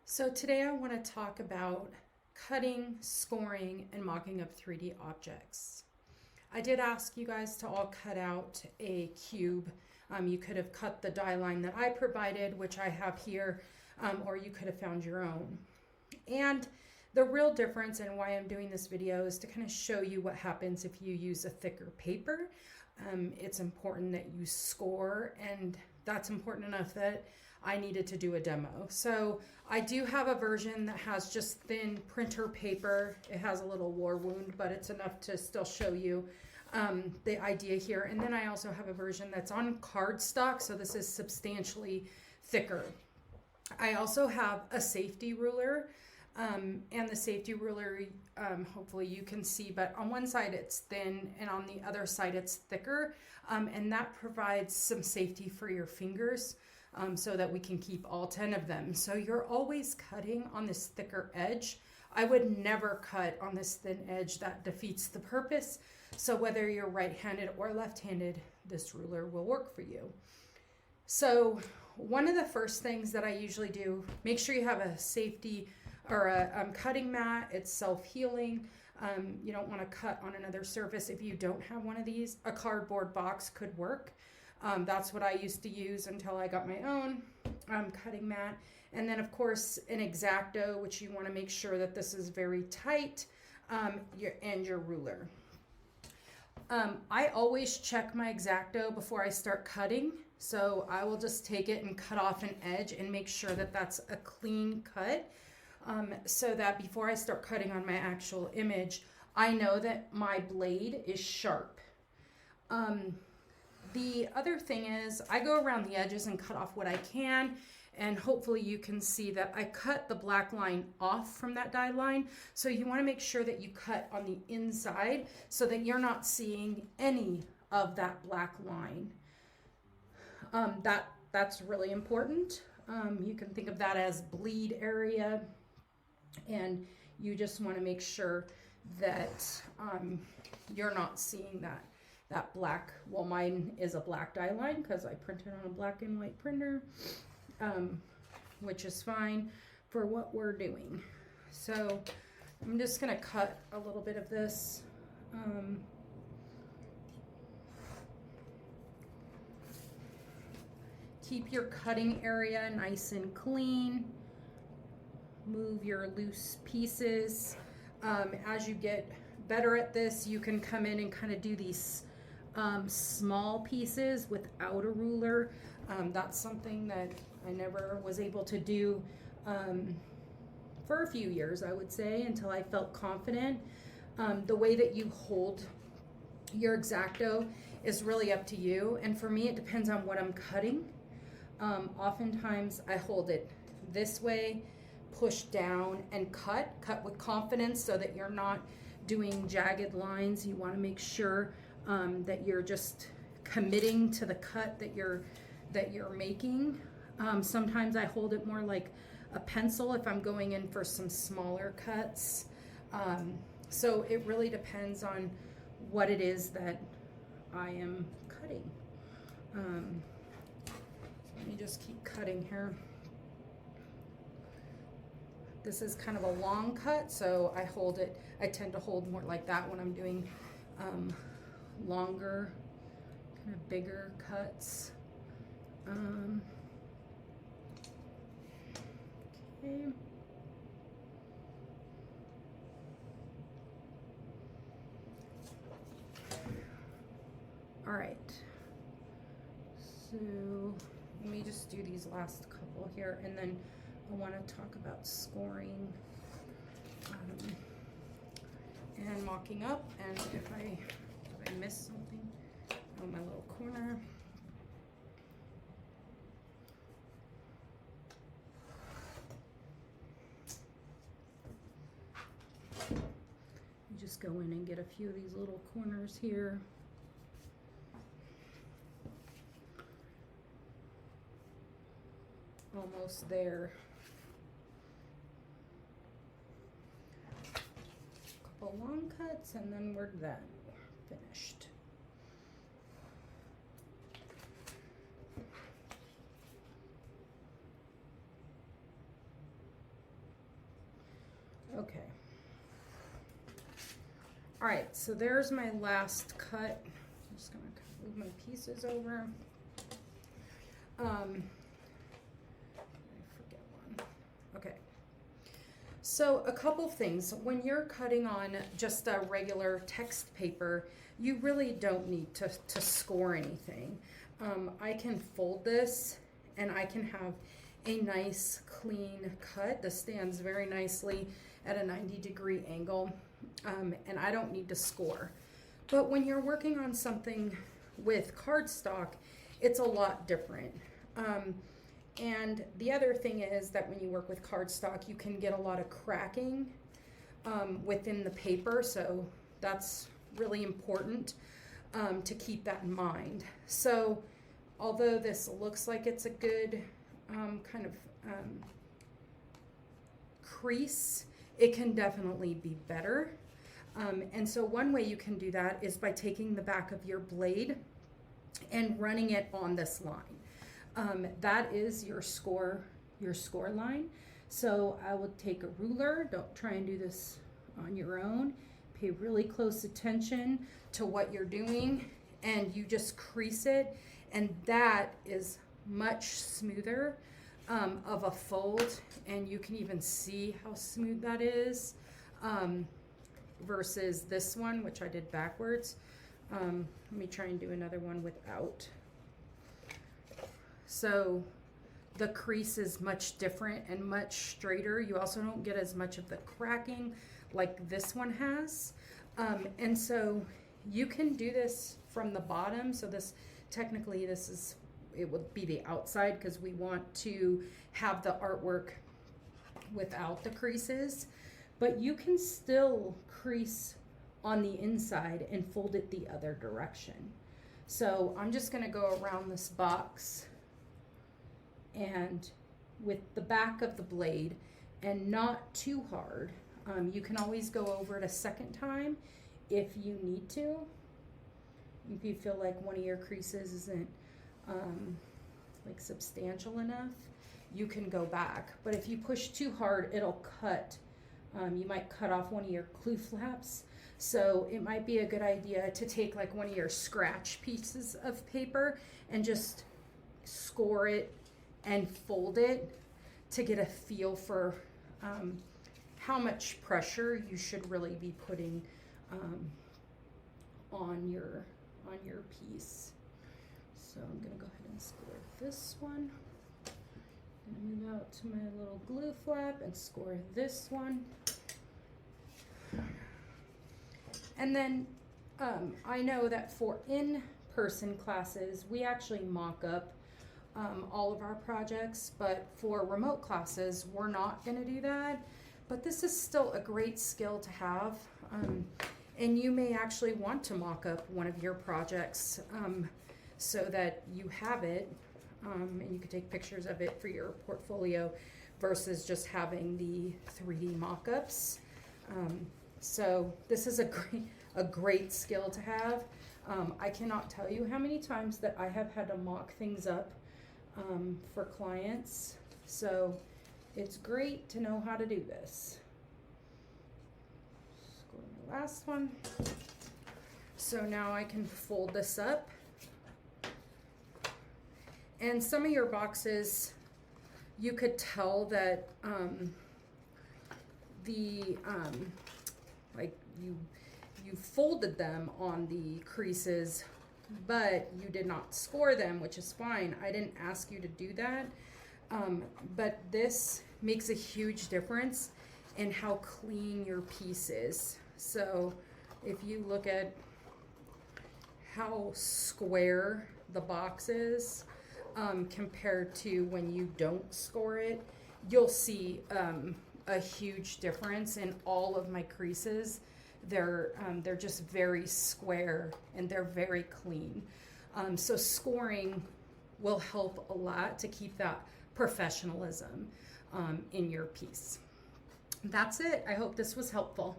So today I want to talk about cutting, scoring, and mocking up 3D objects. I did ask you guys to all cut out a cube. You could have cut the die line that I provided, which I have here, or you could have found your own. And the real difference and why I'm doing this video is to kind of show you what happens if you use a thicker paper. It's important that you score, and that's important enough that I needed to do a demo. So I do have a version that has just thin printer paper. It has a little war wound, but it's enough to still show you the idea here. And then I also have a version that's on cardstock, so this is substantially thicker. I also have a safety ruler, and the safety ruler, hopefully you can see, but on one side it's thin and on the other side it's thicker, and that provides some safety for your fingers. So that we can keep all 10 of them. So you're always cutting on this thicker edge. I would never cut on this thin edge. That defeats the purpose. So whether you're right-handed or left-handed, this ruler will work for you. So one of the first things that I usually do, make sure you have a safety or a cutting mat. It's self-healing. You don't want to cut on another surface if you don't have one of these. A cardboard box could work. That's what I used to use until I got my own cutting mat. And then of course an Exacto, which you want to make sure that this is very tight, and your ruler. I always check my Exacto before I start cutting. So I will just take it and cut off an edge and make sure that that's a clean cut, so that before I start cutting on my actual image, I know that my blade is sharp. The other thing is I go around the edges and cut off what I can, and hopefully you can see that I cut the black line off from that die line. So you want to make sure that you cut on the inside so that you're not seeing any of that black line. That's really important. You can think of that as bleed area, and you just want to make sure that you're not seeing that black. Well, mine is a black die line because I printed on a black and white printer, which is fine for what we're doing. So I'm just gonna cut a little bit of this. Keep your cutting area nice and clean. Move your loose pieces. As you get better at this, you can come in and kind of do these small pieces without a ruler. That's something that I never was able to do for a few years, I would say, until I felt confident. The way that you hold your Exacto is really up to you, and for me it depends on what I'm cutting. Oftentimes I hold it this way, push down and cut with confidence so that you're not doing jagged lines. You want to make sure that you're just committing to the cut that you're making. Sometimes I hold it more like a pencil if I'm going in for some smaller cuts. So it really depends on what it is that I am cutting. Let me just keep cutting here. This is kind of a long cut, so I tend to hold more like that when I'm doing longer, kind of bigger cuts. Okay. All right. So let me just do these last couple here, and then I want to talk about scoring and mocking up, and if I miss something on my little corner. You just go in and get a few of these little corners here. Almost there. Couple long cuts, and then we're done. Finished. Okay. All right, so there's my last cut. I'm just gonna move my pieces over. I forget one. Okay. So a couple things. When you're cutting on just a regular text paper, you really don't need to score anything. I can fold this and I can have a nice clean cut. This stands very nicely at a 90-degree angle, and I don't need to score. But when you're working on something with cardstock, it's a lot different. And the other thing is that when you work with cardstock, you can get a lot of cracking within the paper, so that's really important to keep that in mind. So although this looks like it's a good kind of crease, it can definitely be better. And so one way you can do that is by taking the back of your blade and running it on this line. That is your score line. So I would take a ruler. Don't try and do this on your own. Pay really close attention to what you're doing, and you just crease it, and that is much smoother of a fold, and you can even see how smooth that is versus this one, which I did backwards. Let me try and do another one without. So the crease is much different and much straighter. You also don't get as much of the cracking like this one has. And so you can do this from the bottom. So this, technically it would be the outside because we want to have the artwork without the creases, but you can still crease on the inside and fold it the other direction. So I'm just gonna go around this box and with the back of the blade and not too hard. You can always go over it a second time if you need to. If you feel like one of your creases isn't like substantial enough, you can go back. But if you push too hard, it'll cut. You might cut off one of your clue flaps. So it might be a good idea to take like one of your scratch pieces of paper and just score it and fold it to get a feel for how much pressure you should really be putting on your piece. So I'm gonna go ahead and score this one. I'm gonna move out to my little glue flap and score this one. And then I know that for in-person classes, we actually mock up all of our projects, but for remote classes, we're not gonna do that. But this is still a great skill to have. And you may actually want to mock up one of your projects so that you have it and you can take pictures of it for your portfolio versus just having the 3D mock-ups. So this is a great skill to have. I cannot tell you how many times that I have had to mock things up for clients. So it's great to know how to do this. Let's go to the last one. So now I can fold this up. And some of your boxes, you could tell that like you folded them on the creases, but you did not score them, which is fine. I didn't ask you to do that. But this makes a huge difference in how clean your piece is. So if you look at how square the box is compared to when you don't score it, you'll see a huge difference in all of my creases. They're just very square and they're very clean. So scoring will help a lot to keep that professionalism in your piece. That's it. I hope this was helpful.